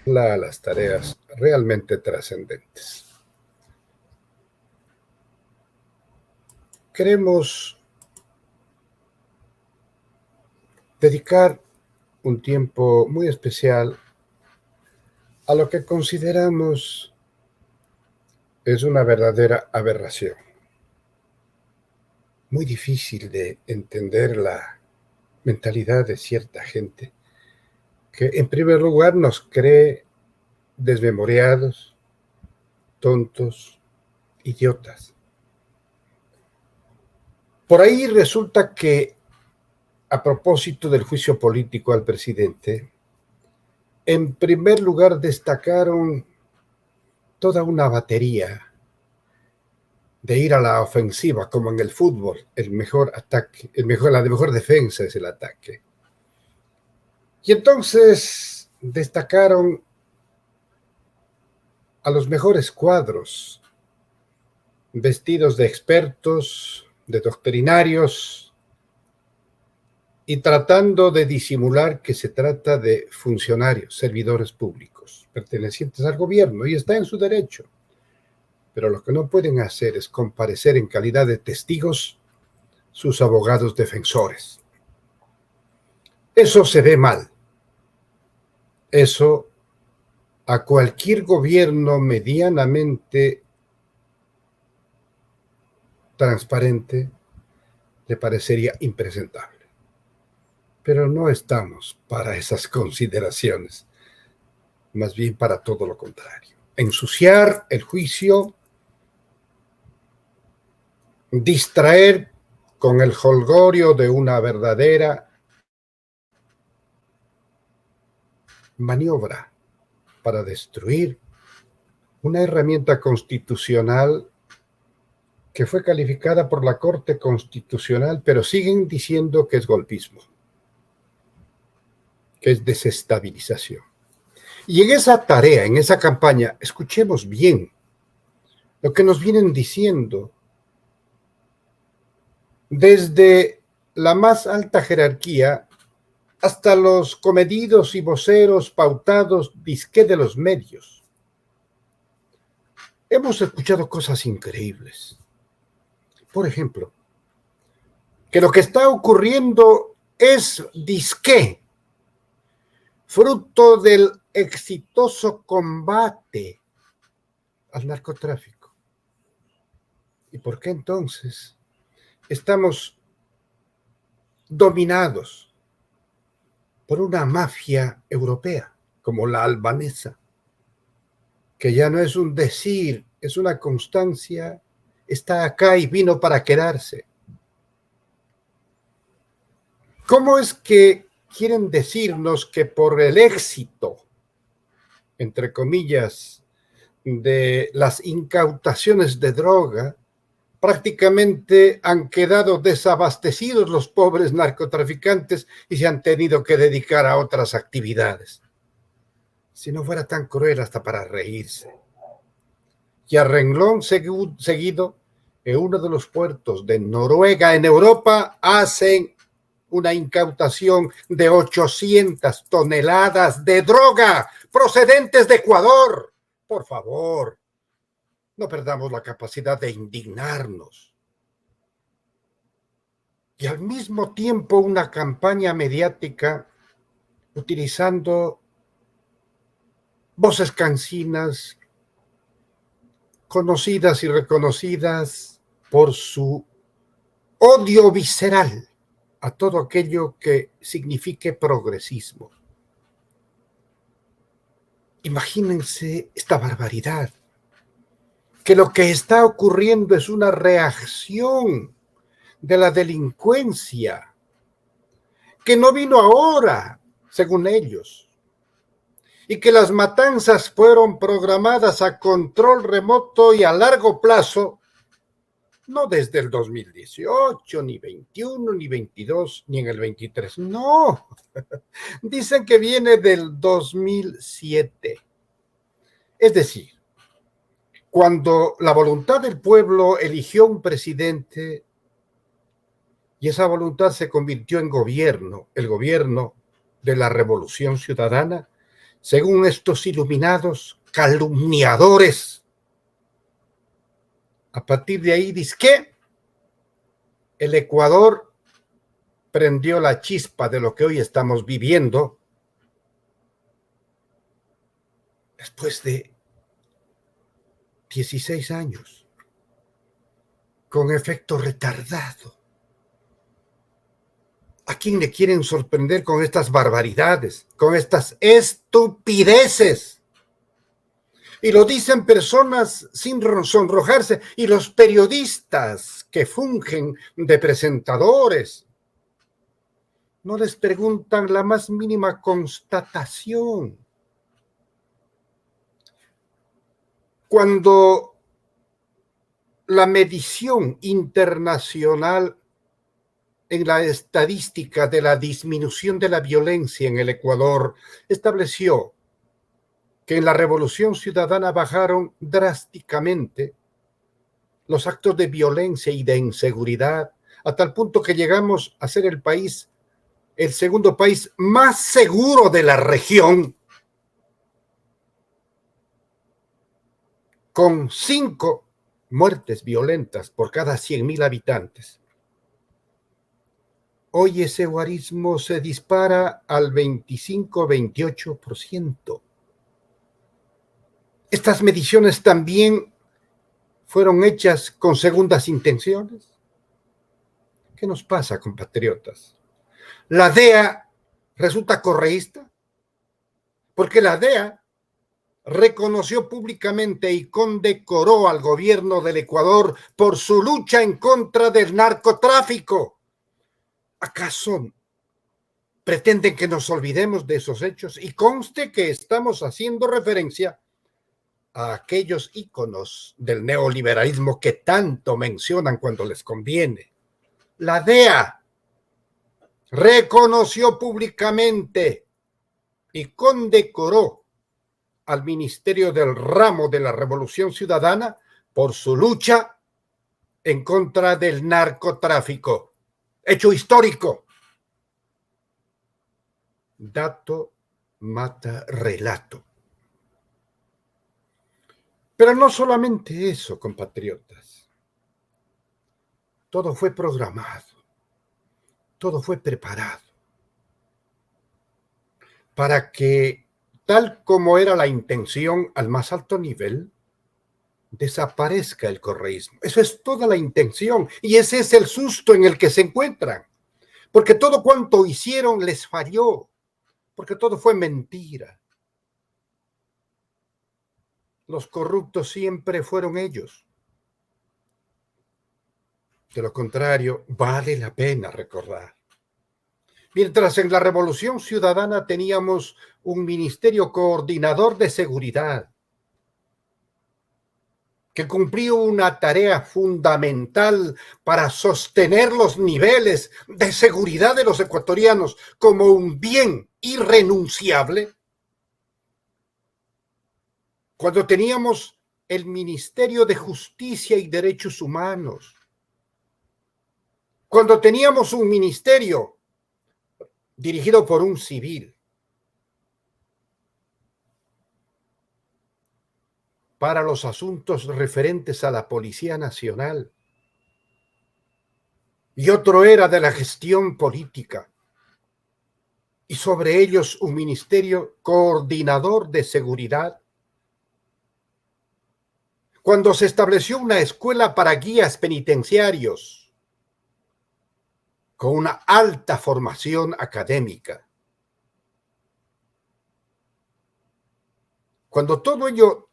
las tareas realmente trascendentes. Queremos dedicar un tiempo muy especial a lo que consideramos es una verdadera aberración. Muy difícil de entender la mentalidad de cierta gente que en primer lugar nos cree desmemoriados, tontos, idiotas. Por ahí resulta que, a propósito del juicio político al presidente, en primer lugar destacaron toda una batería de ir a la ofensiva, como en el fútbol, el mejor ataque, la mejor defensa es el ataque. Y entonces destacaron a los mejores cuadros, vestidos de expertos, de doctrinarios, y tratando de disimular que se trata de funcionarios, servidores públicos, pertenecientes al gobierno, y está en su derecho. Pero lo que no pueden hacer es comparecer en calidad de testigos sus abogados defensores. Eso se ve mal. Eso a cualquier gobierno medianamente transparente le parecería impresentable. Pero no estamos para esas consideraciones, más bien para todo lo contrario. Ensuciar el juicio, distraer con el jolgorio de una verdadera maniobra para destruir una herramienta constitucional que fue calificada por la Corte Constitucional, pero siguen diciendo que es golpismo, que es desestabilización. Y en esa tarea, en esa campaña, escuchemos bien lo que nos vienen diciendo desde la más alta jerarquía hasta los comedidos y voceros pautados disque de los medios. Hemos escuchado cosas increíbles. Por ejemplo, que lo que está ocurriendo es disque fruto del exitoso combate al narcotráfico. ¿Y por qué entonces estamos dominados por una mafia europea como la albanesa, que ya no es un decir, es una constancia, está acá y vino para quedarse? ¿Cómo es que quieren decirnos que por el éxito, entre comillas, de las incautaciones de droga, prácticamente han quedado desabastecidos los pobres narcotraficantes y se han tenido que dedicar a otras actividades? Si no fuera tan cruel hasta para reírse. Y a renglón seguido, en uno de los puertos de Noruega, en Europa, hacen una incautación de 800 toneladas de droga procedentes de Ecuador. Por favor, no perdamos la capacidad de indignarnos. Y al mismo tiempo una campaña mediática utilizando voces cansinas, conocidas y reconocidas por su odio visceral a todo aquello que signifique progresismo. Imagínense esta barbaridad, que lo que está ocurriendo es una reacción de la delincuencia, que no vino ahora, según ellos, y que las matanzas fueron programadas a control remoto y a largo plazo, no desde el 2018, ni 21, ni 22, ni en el 23, no. Dicen que viene del 2007. Es decir, cuando la voluntad del pueblo eligió un presidente y esa voluntad se convirtió en gobierno, el gobierno de la Revolución Ciudadana, según estos iluminados calumniadores. A partir de ahí, dizque el Ecuador prendió la chispa de lo que hoy estamos viviendo después de 16 años, con efecto retardado. ¿A quién le quieren sorprender con estas barbaridades, con estas estupideces? Y lo dicen personas sin sonrojarse, y los periodistas que fungen de presentadores no les preguntan la más mínima constatación. Cuando la medición internacional en la estadística de la disminución de la violencia en el Ecuador estableció que en la Revolución Ciudadana bajaron drásticamente los actos de violencia y de inseguridad, a tal punto que llegamos a ser el segundo país más seguro de la región, con 5 muertes violentas por cada 100,000 habitantes. Hoy ese guarismo se dispara al 25-28%. Estas mediciones también fueron hechas con segundas intenciones. ¿Qué nos pasa, compatriotas? La DEA resulta correísta, porque la DEA reconoció públicamente y condecoró al gobierno del Ecuador por su lucha en contra del narcotráfico. ¿Acaso pretenden que nos olvidemos de esos hechos? Y conste que estamos haciendo referencia a aquellos íconos del neoliberalismo que tanto mencionan cuando les conviene. La DEA reconoció públicamente y condecoró al Ministerio del Ramo de la Revolución Ciudadana por su lucha en contra del narcotráfico. Hecho histórico. Dato mata relato. Pero no solamente eso, compatriotas. Todo fue programado. Todo fue preparado para que, tal como era la intención al más alto nivel, desaparezca el correísmo. Eso es toda la intención y ese es el susto en el que se encuentran, porque todo cuanto hicieron les falló, porque todo fue mentira. Los corruptos siempre fueron ellos. De lo contrario, vale la pena recordar. Mientras en la Revolución Ciudadana teníamos un ministerio coordinador de seguridad que cumplió una tarea fundamental para sostener los niveles de seguridad de los ecuatorianos como un bien irrenunciable. Cuando teníamos el Ministerio de Justicia y Derechos Humanos, cuando teníamos un ministerio dirigido por un civil, para los asuntos referentes a la Policía Nacional, y otro era de la gestión política, y sobre ellos un ministerio coordinador de seguridad. Cuando se estableció una escuela para guías penitenciarios, con una alta formación académica. Cuando todo ello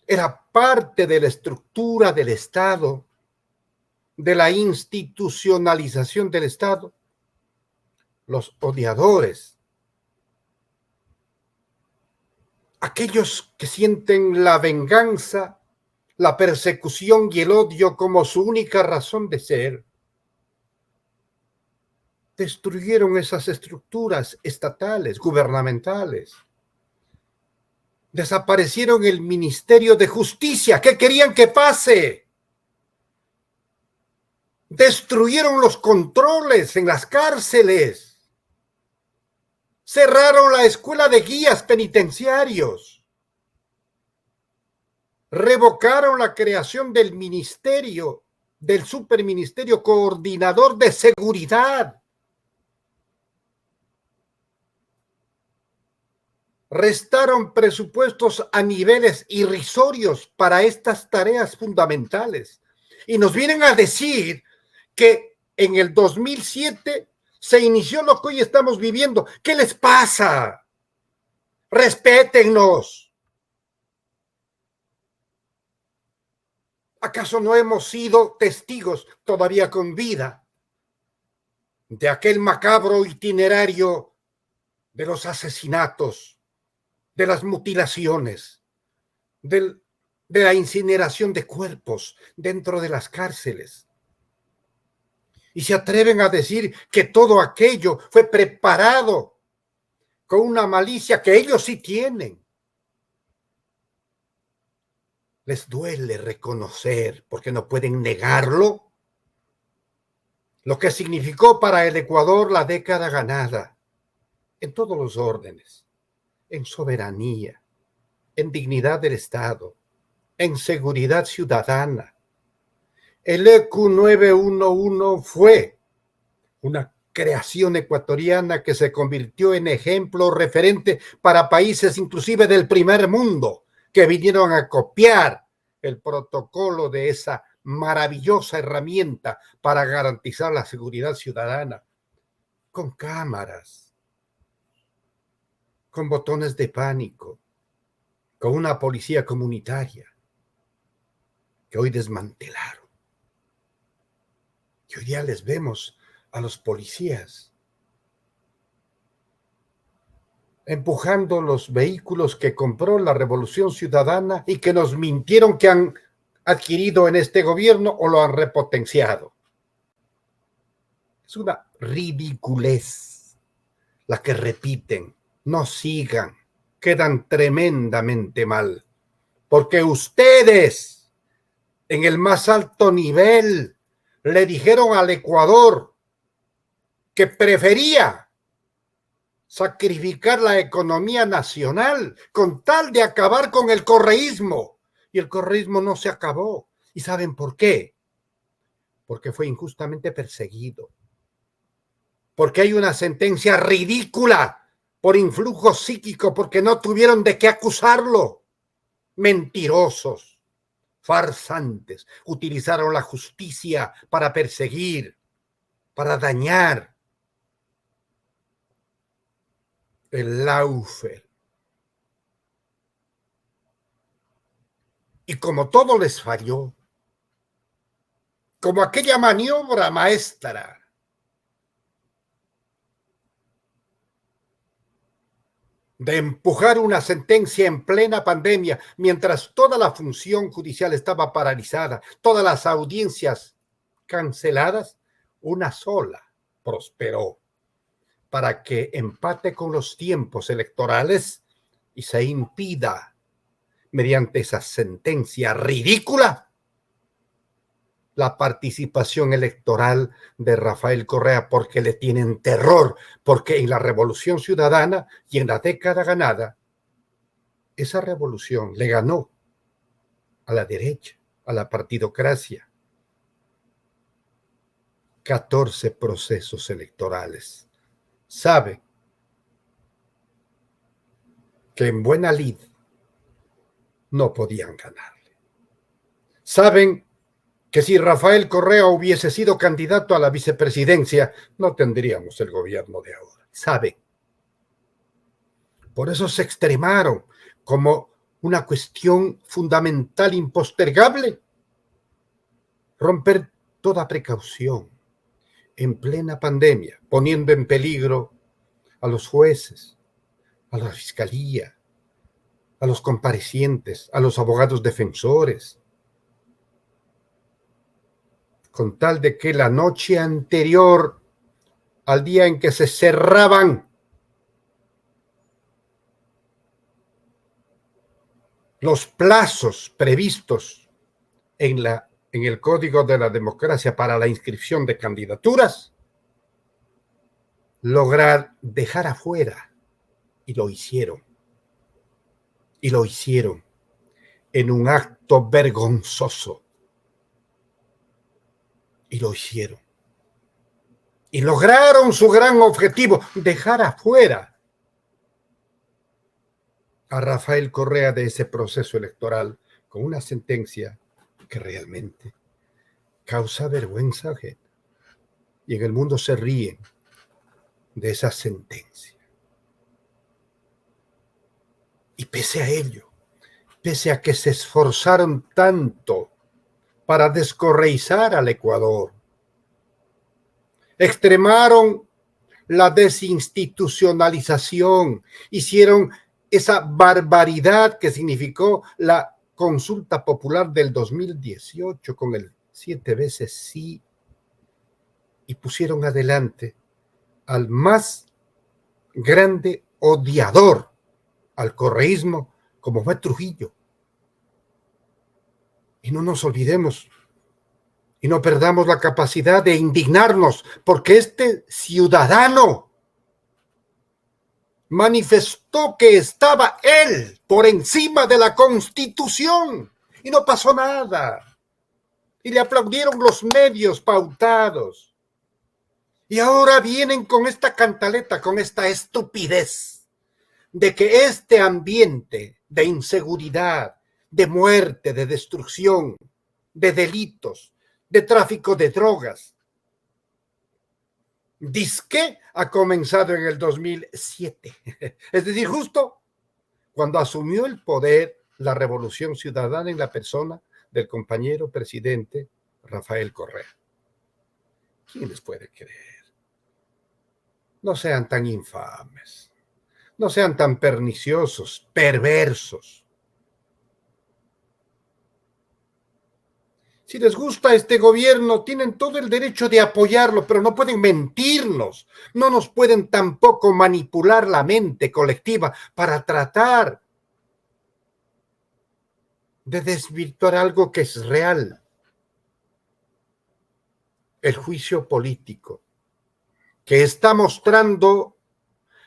era parte de la estructura del Estado, de la institucionalización del Estado, los odiadores, aquellos que sienten la venganza, la persecución y el odio como su única razón de ser, destruyeron esas estructuras estatales, gubernamentales. Desaparecieron el Ministerio de Justicia. ¿Qué querían que pase? Destruyeron los controles en las cárceles. cerraron la escuela de guías penitenciarios, revocaron la creación del ministerio, del superministerio coordinador de seguridad, restaron presupuestos a niveles irrisorios para estas tareas fundamentales. Y nos vienen a decir que en el 2007 se inició lo que hoy estamos viviendo. ¿Qué les pasa? Respétennos. ¿Acaso no hemos sido testigos todavía con vida de aquel macabro itinerario de los asesinatos, de las mutilaciones, de la incineración de cuerpos dentro de las cárceles? Y se atreven a decir que todo aquello fue preparado con una malicia que ellos sí tienen. Les duele reconocer, porque no pueden negarlo, lo que significó para el Ecuador la década ganada, en todos los órdenes, en soberanía, en dignidad del Estado, en seguridad ciudadana. El ECU 911 fue una creación ecuatoriana que se convirtió en ejemplo referente para países inclusive del primer mundo, que vinieron a copiar el protocolo de esa maravillosa herramienta para garantizar la seguridad ciudadana, con cámaras, con botones de pánico, con una policía comunitaria que hoy desmantelaron. Y hoy día les vemos a los policías empujando los vehículos que compró la Revolución Ciudadana y que nos mintieron que han adquirido en este gobierno o lo han repotenciado. Es una ridiculez la que repiten. No sigan, quedan tremendamente mal, porque ustedes en el más alto nivel le dijeron al Ecuador que prefería sacrificar la economía nacional con tal de acabar con el correísmo. Y el correísmo no se acabó. ¿Y saben por qué? Porque fue injustamente perseguido. Porque hay una sentencia ridícula por influjo psíquico, porque no tuvieron de qué acusarlo. Mentirosos, farsantes, utilizaron la justicia para perseguir, para dañar. El Lawfare. Y como todo les falló, como aquella maniobra maestra de empujar una sentencia en plena pandemia, mientras toda la función judicial estaba paralizada, todas las audiencias canceladas, una sola prosperó para que empate con los tiempos electorales y se impida, mediante esa sentencia ridícula, la participación electoral de Rafael Correa, porque le tienen terror, porque en la Revolución Ciudadana y en la década ganada, esa revolución le ganó a la derecha, a la partidocracia. 14 procesos electorales. Sabe que en buena lid no podían ganarle. Saben que si Rafael Correa hubiese sido candidato a la vicepresidencia, no tendríamos el gobierno de ahora. Saben. Por eso se extremaron como una cuestión fundamental, impostergable, romper toda precaución en plena pandemia, poniendo en peligro a los jueces, a la fiscalía, a los comparecientes, a los abogados defensores, con tal de que la noche anterior al día en que se cerraban los plazos previstos en el Código de la Democracia para la inscripción de candidaturas, lograr dejar afuera Y lo hicieron. Y lo hicieron en un acto vergonzoso. Y lo hicieron. Y lograron su gran objetivo, dejar afuera a Rafael Correa de ese proceso electoral con una sentencia que realmente causa vergüenza ajena. Y en el mundo se ríen de esa sentencia. Y pese a ello, pese a que se esforzaron tanto para descorreizar al Ecuador, extremaron la desinstitucionalización, hicieron esa barbaridad que significó la consulta popular del 2018 con el 7 veces sí, y pusieron adelante al más grande odiador al correísmo como fue Trujillo. Y no nos olvidemos y no perdamos la capacidad de indignarnos, porque este ciudadano manifestó que estaba él por encima de la Constitución y no pasó nada. Y le aplaudieron los medios pautados. Y ahora vienen con esta cantaleta, con esta estupidez de que este ambiente de inseguridad, de muerte, de destrucción, de delitos, de tráfico de drogas, dizque ha comenzado en el 2007. Es decir, justo cuando asumió el poder la Revolución Ciudadana en la persona del compañero presidente Rafael Correa. ¿Quién les puede creer? No sean tan infames, no sean tan perniciosos, perversos. Si les gusta este gobierno, tienen todo el derecho de apoyarlo, pero no pueden mentirnos, no nos pueden tampoco manipular la mente colectiva para tratar de desvirtuar algo que es real. El juicio político, que está mostrando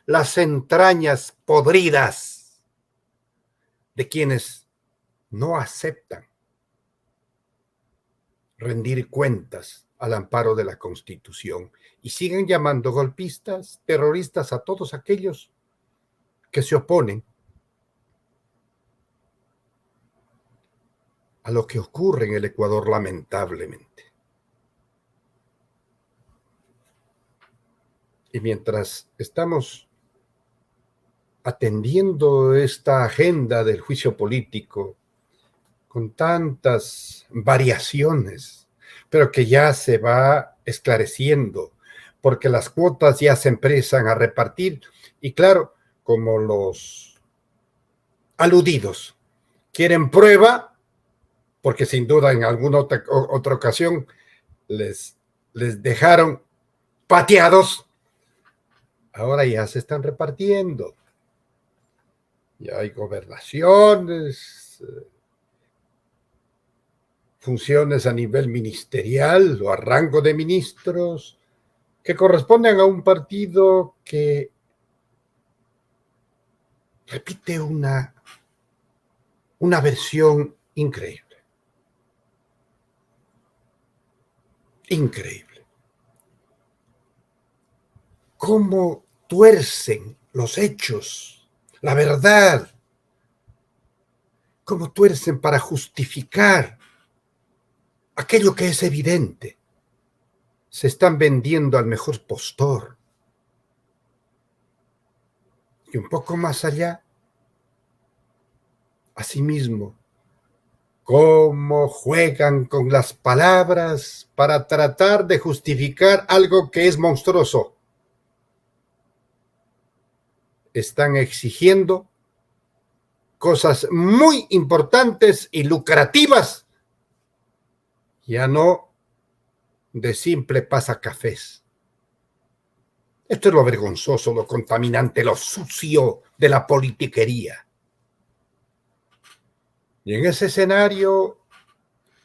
las entrañas podridas de quienes no aceptan rendir cuentas al amparo de la Constitución y siguen llamando golpistas, terroristas a todos aquellos que se oponen a lo que ocurre en el Ecuador, lamentablemente. Y mientras estamos atendiendo esta agenda del juicio político con tantas variaciones, pero que ya se va esclareciendo, porque las cuotas ya se empiezan a repartir, y claro, como los aludidos quieren prueba, porque sin duda en alguna otra ocasión les dejaron pateados, ahora ya se están repartiendo. Ya hay gobernaciones, funciones a nivel ministerial o a rango de ministros que corresponden a un partido que repite una versión increíble. Increíble. Cómo tuercen los hechos, la verdad, cómo tuercen para justificar aquello que es evidente. Se están vendiendo al mejor postor. Y un poco más allá, asimismo, cómo juegan con las palabras para tratar de justificar algo que es monstruoso. Están exigiendo cosas muy importantes y lucrativas, ya no de simple pasacafés. Esto es lo vergonzoso, lo contaminante, lo sucio de la politiquería. Y en ese escenario,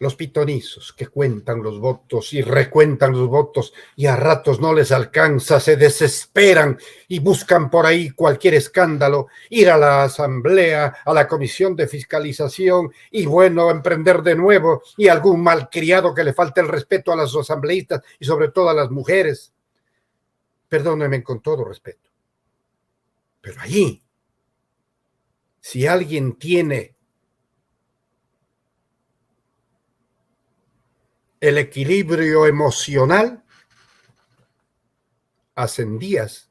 los pitonizos que cuentan los votos y recuentan los votos y a ratos no les alcanza, se desesperan y buscan por ahí cualquier escándalo, ir a la asamblea, a la comisión de fiscalización y bueno, emprender de nuevo y algún malcriado que le falte el respeto a los asambleístas y sobre todo a las mujeres. Perdónenme con todo respeto, pero allí, si alguien tiene el equilibrio emocional, hacen días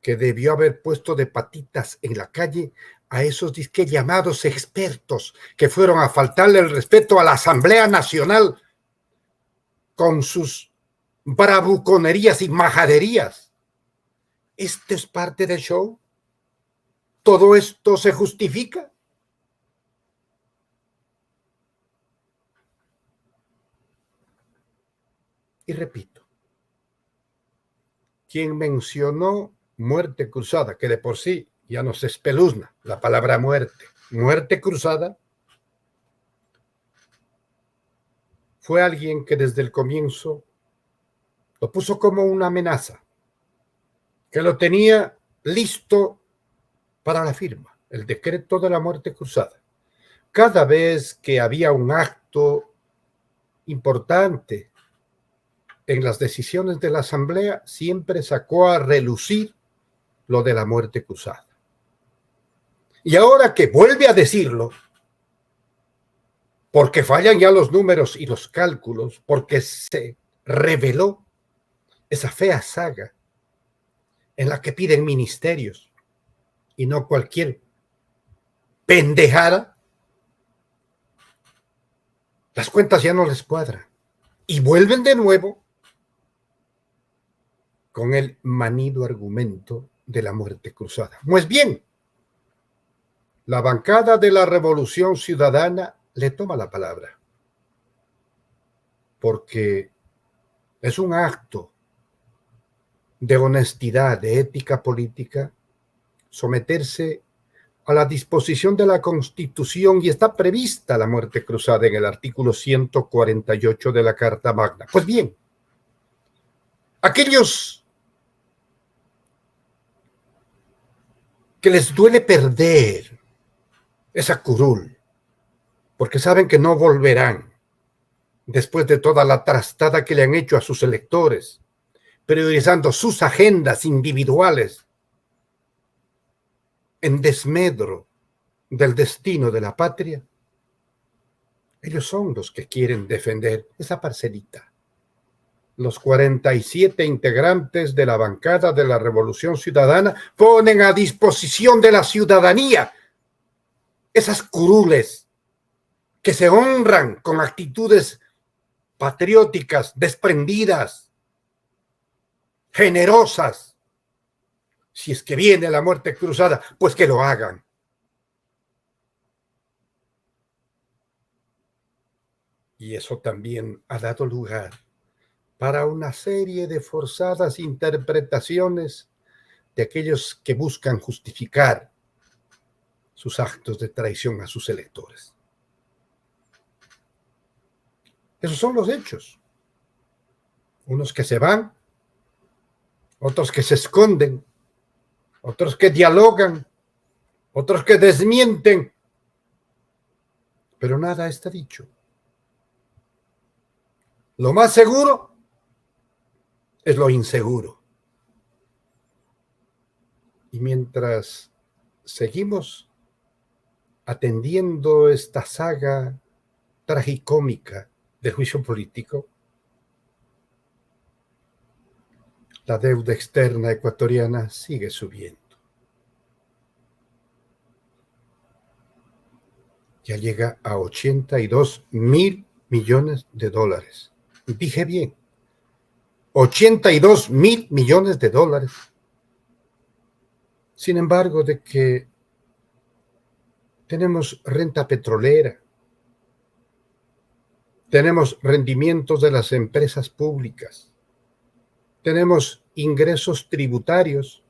que debió haber puesto de patitas en la calle a esos disque llamados expertos que fueron a faltarle el respeto a la Asamblea Nacional con sus bravuconerías y majaderías. ¿Esto es parte del show? ¿Todo esto se justifica? Y repito, quien mencionó muerte cruzada, que de por sí ya nos espeluzna la palabra muerte cruzada, fue alguien que desde el comienzo lo puso como una amenaza, que lo tenía listo para la firma, el decreto de la muerte cruzada. Cada vez que había un acto importante en las decisiones de la Asamblea, siempre sacó a relucir lo de la muerte cruzada. Y ahora que vuelve a decirlo, porque fallan ya los números y los cálculos, porque se reveló esa fea saga en la que piden ministerios y no cualquier pendejada, las cuentas ya no les cuadran. Y vuelven de nuevo con el manido argumento de la muerte cruzada. Pues bien, la bancada de la Revolución Ciudadana le toma la palabra, porque es un acto de honestidad, de ética política, someterse a la disposición de la Constitución y está prevista la muerte cruzada en el artículo 148 de la Carta Magna. Pues bien, aquellos que les duele perder esa curul, porque saben que no volverán después de toda la trastada que le han hecho a sus electores, priorizando sus agendas individuales en desmedro del destino de la patria, ellos son los que quieren defender esa parcelita. Los 47 integrantes de la bancada de la Revolución Ciudadana ponen a disposición de la ciudadanía esas curules que se honran con actitudes patrióticas, desprendidas, generosas. Si es que viene la muerte cruzada, pues que lo hagan. Y eso también ha dado lugar para una serie de forzadas interpretaciones de aquellos que buscan justificar sus actos de traición a sus electores. Esos son los hechos. Unos que se van, otros que se esconden, otros que dialogan, otros que desmienten, pero nada está dicho. Lo más seguro es lo inseguro. Y mientras seguimos atendiendo esta saga tragicómica del juicio político, la deuda externa ecuatoriana sigue subiendo. Ya llega a 82.000 millones de dólares. Dije bien, 82.000 millones de dólares. Sin embargo, de que tenemos renta petrolera, tenemos rendimientos de las empresas públicas, tenemos ingresos tributarios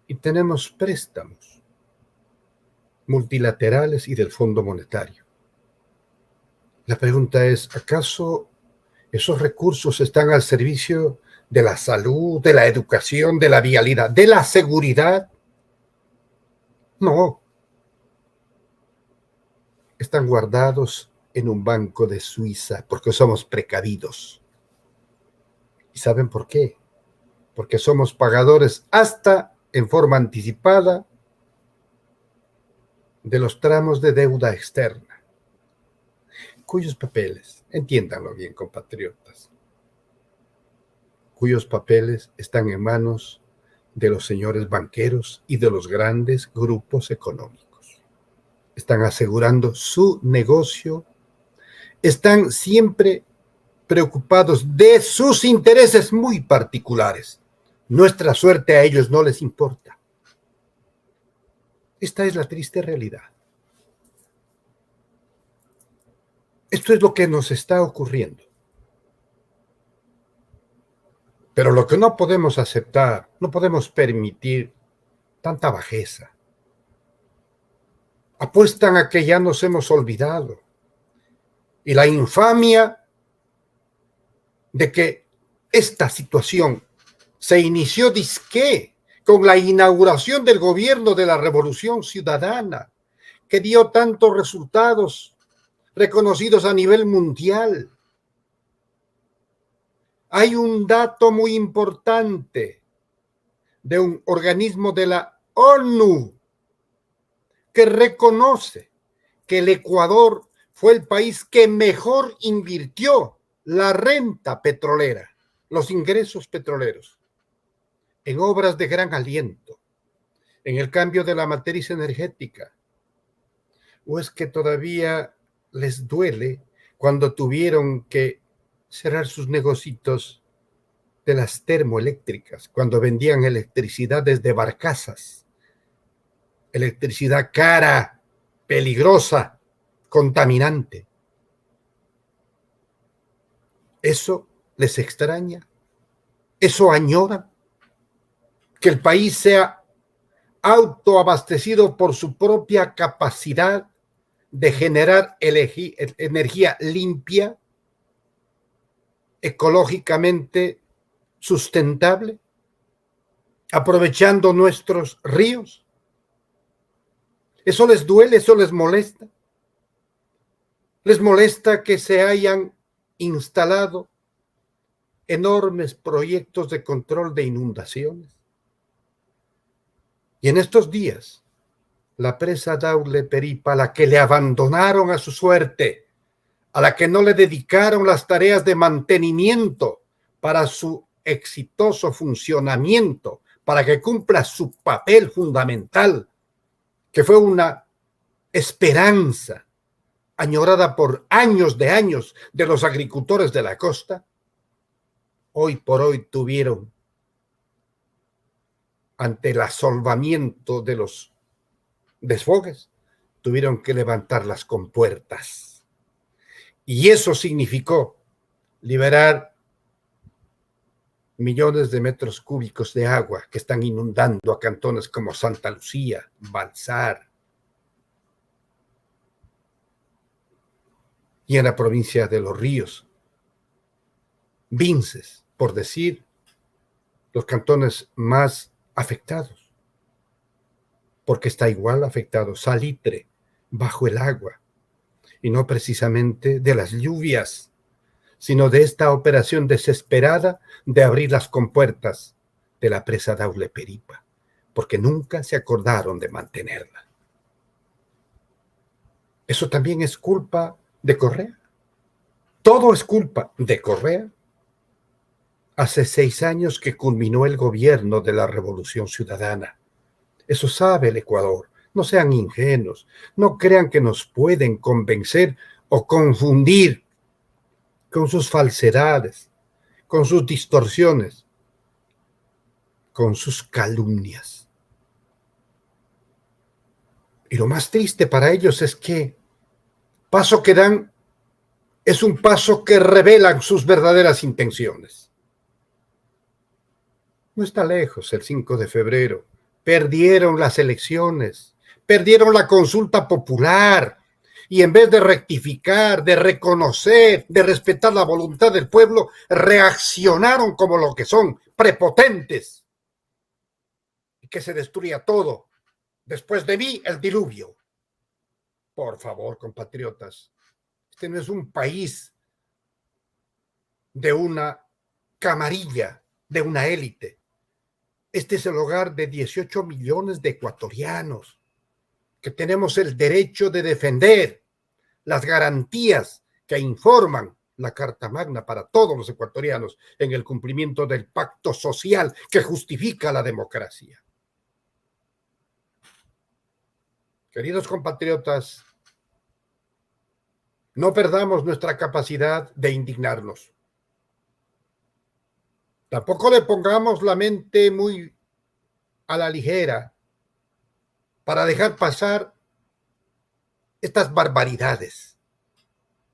y tenemos préstamos multilaterales y del Fondo Monetario. La pregunta es, ¿acaso esos recursos están al servicio de la salud, de la educación, de la vialidad, de la seguridad? No, están guardados en un banco de Suiza porque somos precavidos. ¿Y saben por qué? Porque somos pagadores hasta en forma anticipada de los tramos de deuda externa, cuyos papeles, entiéndanlo bien, compatriotas, cuyos papeles están en manos de los señores banqueros y de los grandes grupos económicos. Están asegurando su negocio, están siempre preocupados de sus intereses muy particulares. Nuestra suerte a ellos no les importa. Esta es la triste realidad. Esto es lo que nos está ocurriendo. Pero lo que no podemos aceptar, no podemos permitir tanta bajeza. Apuestan a que ya nos hemos olvidado. Y la infamia de que esta situación se inició disque con la inauguración del gobierno de la Revolución Ciudadana, que dio tantos resultados reconocidos a nivel mundial. Hay un dato muy importante de un organismo de la ONU que reconoce que el Ecuador fue el país que mejor invirtió la renta petrolera, los ingresos petroleros, en obras de gran aliento, en el cambio de la matriz energética. ¿O es que todavía les duele cuando tuvieron que cerrar sus negocios de las termoeléctricas, cuando vendían electricidad desde barcazas? Electricidad cara, peligrosa, contaminante. ¿Eso les extraña? ¿Eso añora? Que el país sea autoabastecido por su propia capacidad de generar energía limpia, ecológicamente sustentable, aprovechando nuestros ríos. ¿Eso les duele? ¿Eso les molesta? ¿Les molesta que se hayan instalado enormes proyectos de control de inundaciones? Y en estos días, la presa Daule Peripa, a la que le abandonaron a su suerte, a la que no le dedicaron las tareas de mantenimiento para su exitoso funcionamiento, para que cumpla su papel fundamental, que fue una esperanza añorada por años de los agricultores de la costa, hoy por hoy tuvieron, ante el asolvamiento de los desfogues, tuvieron que levantar las compuertas. Y eso significó liberar millones de metros cúbicos de agua que están inundando a cantones como Santa Lucía, Balsar, y en la provincia de Los Ríos, Vinces, por decir, los cantones más afectados, porque está igual afectado Salitre, bajo el agua, y no precisamente de las lluvias, sino de esta operación desesperada de abrir las compuertas de la presa Daule Peripa, porque nunca se acordaron de mantenerla. Eso también es culpa de Correa. Todo es culpa de Correa. Hace 6 años que culminó el gobierno de la Revolución Ciudadana. Eso sabe el Ecuador. No sean ingenuos. No crean que nos pueden convencer o confundir con sus falsedades, con sus distorsiones, con sus calumnias. Y lo más triste para ellos es que paso que dan es un paso que revelan sus verdaderas intenciones. No está lejos el 5 de febrero. Perdieron las elecciones, perdieron la consulta popular y en vez de rectificar, de reconocer, de respetar la voluntad del pueblo, reaccionaron como lo que son, prepotentes, y que se destruya todo. Después de mí, el diluvio. Por favor, compatriotas, este no es un país de una camarilla, de una élite. Este es el hogar de 18 millones de ecuatorianos que tenemos el derecho de defender las garantías que informan la Carta Magna para todos los ecuatorianos en el cumplimiento del pacto social que justifica la democracia. Queridos compatriotas, no perdamos nuestra capacidad de indignarnos. Tampoco le pongamos la mente muy a la ligera para dejar pasar estas barbaridades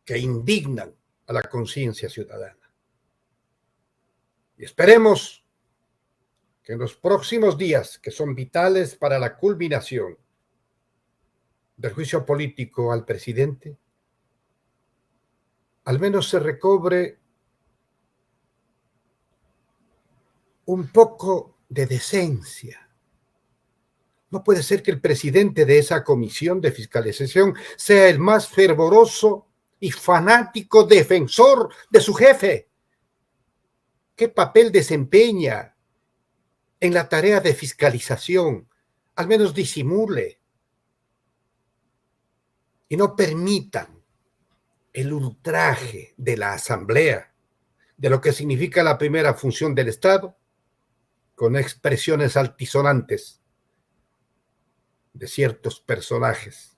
que indignan a la conciencia ciudadana. Y esperemos que en los próximos días, que son vitales para la culminación del juicio político al presidente, al menos se recobre un poco de decencia. No puede ser que el presidente de esa comisión de fiscalización sea el más fervoroso y fanático defensor de su jefe. ¿Qué papel desempeña en la tarea de fiscalización? Al menos disimule y no permitan el ultraje de la Asamblea, de lo que significa la primera función del Estado, con expresiones altisonantes de ciertos personajes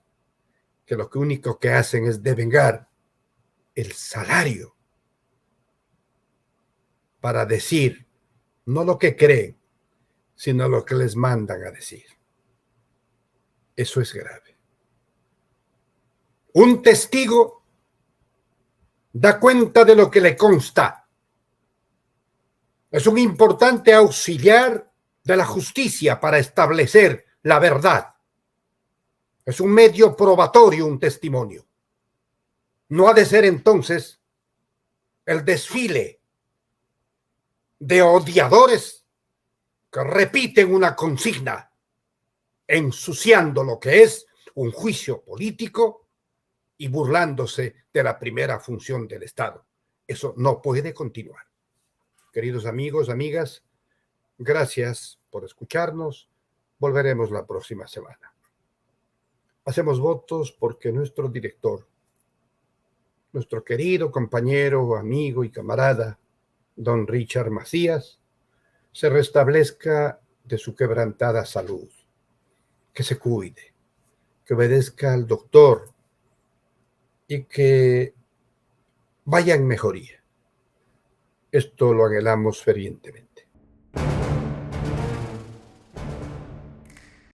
que lo único que hacen es devengar el salario para decir no lo que creen, sino lo que les mandan a decir. Eso es grave. Un testigo da cuenta de lo que le consta. Es un importante auxiliar de la justicia para establecer la verdad. Es un medio probatorio, un testimonio. No ha de ser entonces el desfile de odiadores que repiten una consigna, ensuciando lo que es un juicio político y burlándose de la primera función del Estado. Eso no puede continuar. Queridos amigos, amigas, gracias por escucharnos. Volveremos la próxima semana. Hacemos votos porque nuestro director, nuestro querido compañero, amigo y camarada, don Richard Macías, se restablezca de su quebrantada salud, que se cuide, que obedezca al doctor y que vaya en mejoría. Esto lo anhelamos fervientemente.